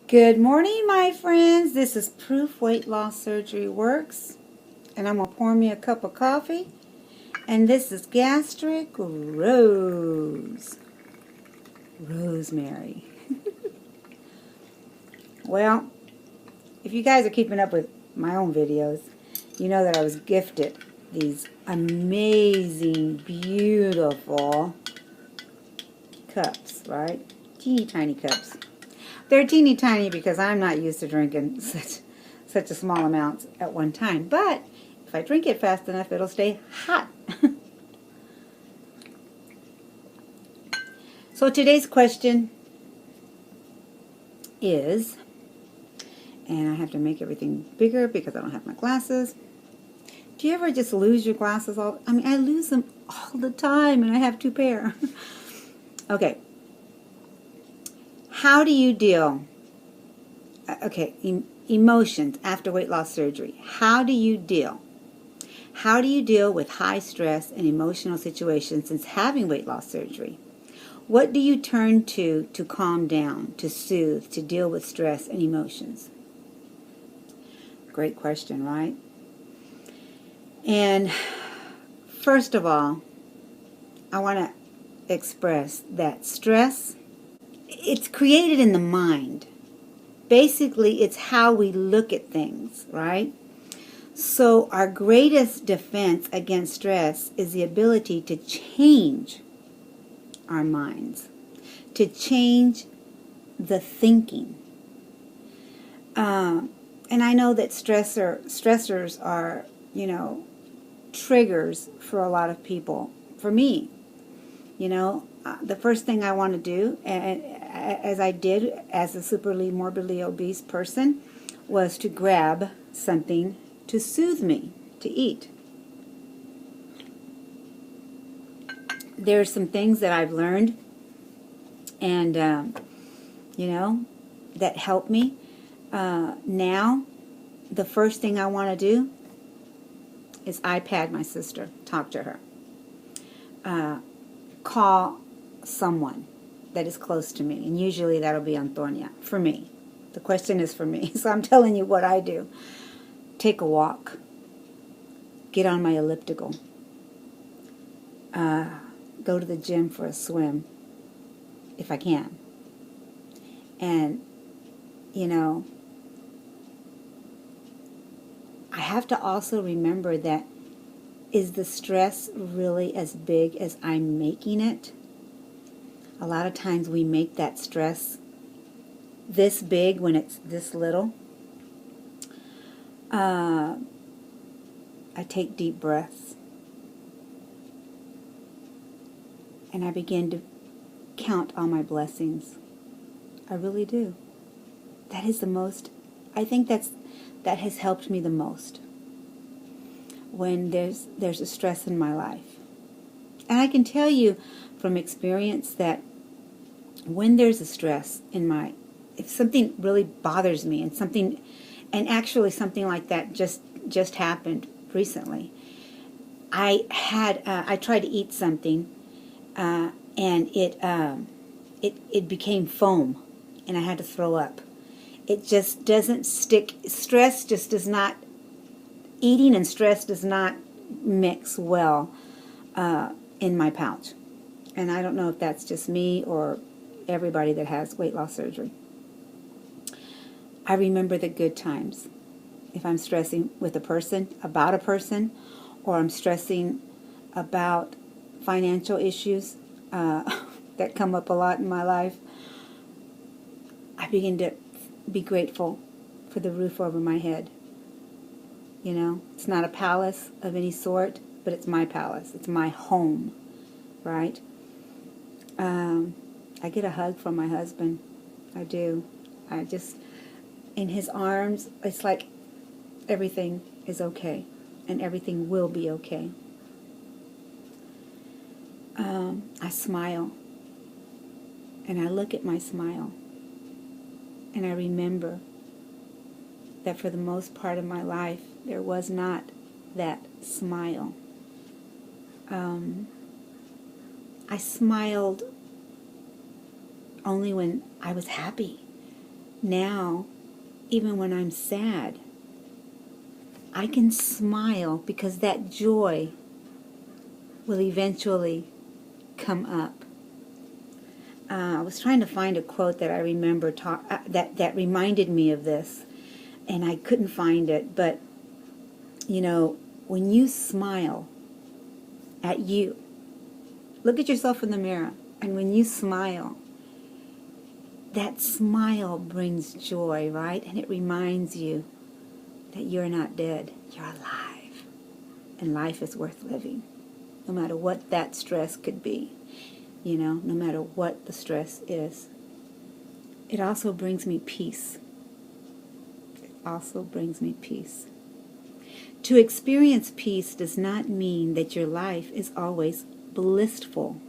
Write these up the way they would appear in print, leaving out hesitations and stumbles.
Good morning, my friends. This is Proof Weight Loss Surgery Works, and I'm going to pour me a cup of coffee. And this is Gastricrose. Rosemary. Well, if you guys are keeping up with my own videos, you know that I was gifted these amazing, beautiful cups, right? Teeny tiny cups. They're teeny tiny because I'm not used to drinking such a small amount at one time. But if I drink it fast enough, it'll stay hot. So today's question is, and I have to make everything bigger because I don't have my glasses. Do you ever just lose your glasses all? I mean, I lose them all the time, and I have 2 pair. Okay. How do you deal? Okay, emotions after weight loss surgery. How do you deal? How do you deal with high stress and emotional situations since having weight loss surgery? What do you turn to calm down, to soothe, to deal with stress and emotions? Great question, right? And first of all, I want to express that stress, it's created in the mind. Basically, it's how we look at things, right? So our greatest defense against stress is the ability to change our minds, to change the thinking. And I know that stressors are, triggers for a lot of people. For me, the first thing I want to do, and as I did as a superly morbidly obese person, was to grab something to soothe me, to eat. There's some things that I've learned and, that help me. Now, the first thing I want to do is iPad my sister, talk to her. Call someone that is close to me, and usually that'll be Antonia, for me. The question is for me, so I'm telling you what I do. Take a walk. Get on my elliptical. Go to the gym for a swim, if I can. And, I have to also remember that, is the stress really as big as I'm making it? A lot of times we make that stress this big when it's this little. I take deep breaths. And I begin to count all my blessings. I really do. That is the most, I think that has helped me the most when there's a stress in my life. And I can tell you from experience that when there's a stress in if something really bothers me and actually something like that just happened recently. I tried to eat something and it became foam and I had to throw up. It just doesn't stick. Stress just does not, eating and stress does not mix well in my pouch. And I don't know if that's just me or everybody that has weight loss surgery. I remember the good times. If I'm stressing with a person, about a person, or I'm stressing about financial issues that come up a lot in my life, I begin to be grateful for the roof over my head. It's not a palace of any sort, but it's my palace. It's my home, right? I get a hug from my husband. I do. In his arms, it's like everything is okay, and everything will be okay. I smile, and I look at my smile, and I remember that for the most part of my life, there was not that smile. I smiled only when I was happy. Now, even when I'm sad, I can smile because that joy will eventually come up. I was trying to find a quote that I remember that reminded me of this, and I couldn't find it. But, you know, when you smile at you, look at yourself in the mirror, and when you smile, that smile brings joy, right? And it reminds you that you're not dead, you're alive, and life is worth living, no matter what that stress could be. You know, no matter what the stress is. It also brings me peace. It also brings me peace. To experience peace does not mean that your life is always blissful.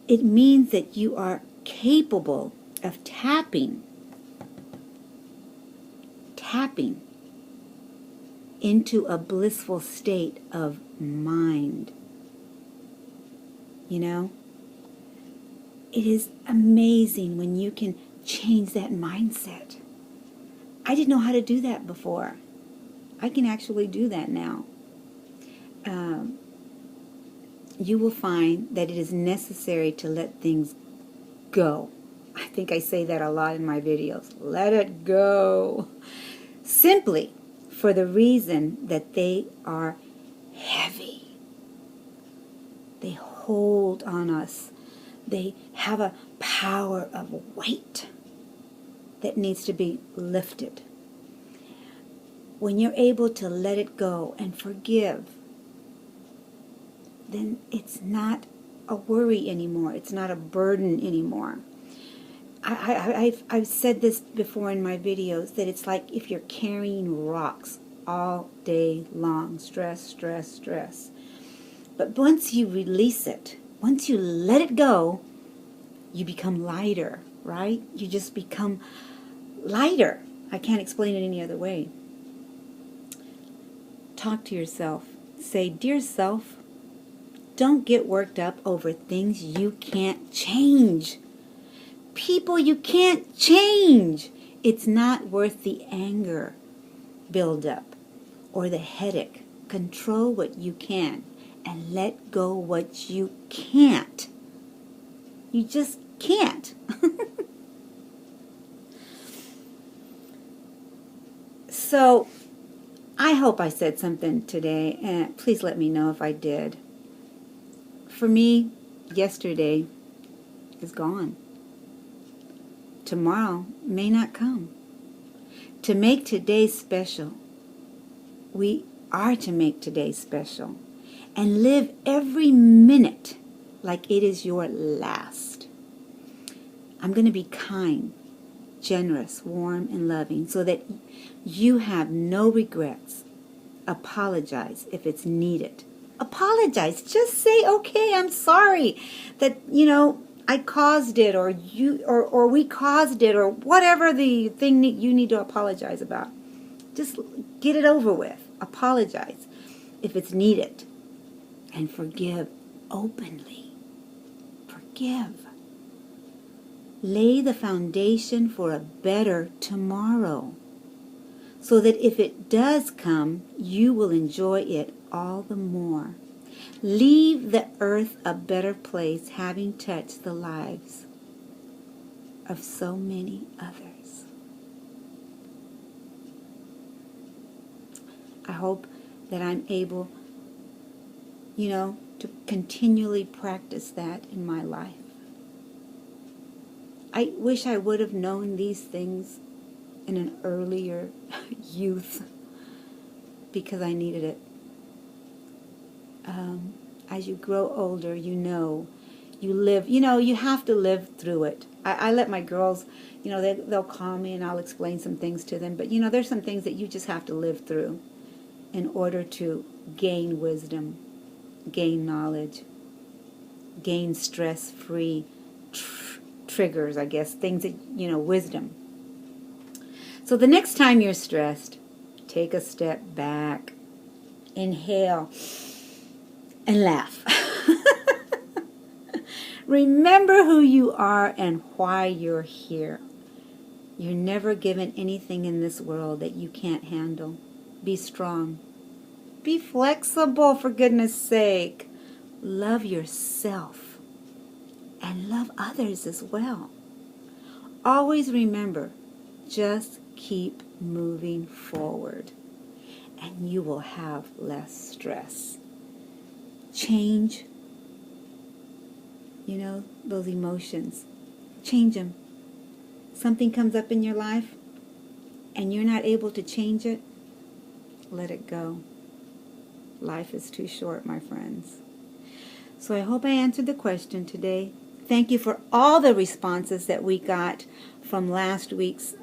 It means that you are capable of tapping into a blissful state of mind. You know? It is amazing when you can change that mindset. I didn't know how to do that before. I can actually do that now. You will find that it is necessary to let things go. I think I say that a lot in my videos. Let it go. Simply for the reason that they are heavy. They hold on us. They have a power of weight that needs to be lifted. When you're able to let it go and forgive, then it's not a worry anymore. It's not a burden anymore. I've said this before in my videos, that it's like if you're carrying rocks all day long. Stress, stress, stress. But once you release it, once you let it go, you become lighter, right? You just become lighter. I can't explain it any other way. Talk to yourself. Say, dear self, don't get worked up over things you can't change. People you can't change. It's not worth the anger buildup or the headache. Control what you can and let go what you can't. You just can't. So, I hope I said something today, and please let me know if I did. For me, yesterday is gone. Tomorrow may not come. To make today special, we are to make today special and live every minute like it is your last. I'm going to be kind, generous, warm, and loving so that you have no regrets. Apologize if it's needed. Apologize. Just say, okay, I'm sorry that, I caused it, or we caused it, or whatever the thing that you need to apologize about. Just get it over with. Apologize if it's needed. And forgive openly. Forgive. Lay the foundation for a better tomorrow, so that if it does come, you will enjoy it all the more. Leave the earth a better place, having touched the lives of so many others. I hope that I'm able, to continually practice that in my life. I wish I would have known these things in an earlier youth, because I needed it. As you grow older, you live, you have to live through it. I let my girls, they'll call me and I'll explain some things to them. But, there's some things that you just have to live through in order to gain wisdom, gain knowledge, gain stress-free triggers, I guess, things that, wisdom. So the next time you're stressed, take a step back, inhale, and laugh. Remember who you are and why you're here. You're never given anything in this world that you can't handle. Be strong. Be flexible, for goodness sake. Love yourself and love others as well. Always remember, just keep moving forward and you will have less stress. Change, those emotions. Change them. Something comes up in your life and you're not able to change it, let it go. Life is too short, my friends. So I hope I answered the question today. Thank you for all the responses that we got from last week's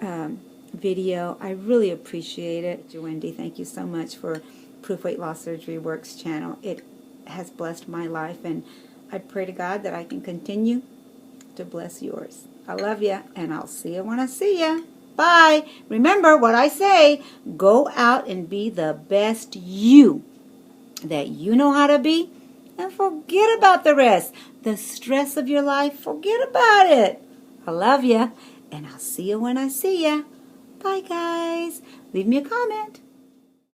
video. I really appreciate it. Wendy, thank you so much for Proof Weight Loss Surgery Works channel. It has blessed my life, and I pray to God that I can continue to bless yours. I love you, and I'll see you when I see you. Bye. Remember what I say. Go out and be the best you that you know how to be, and forget about the rest. The stress of your life, forget about it. I love you, and I'll see you when I see you. Bye, guys. Leave me a comment.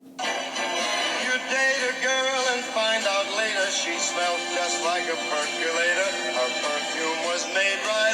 You date a girl and find out later she smelled just like a percolator. Her perfume was made right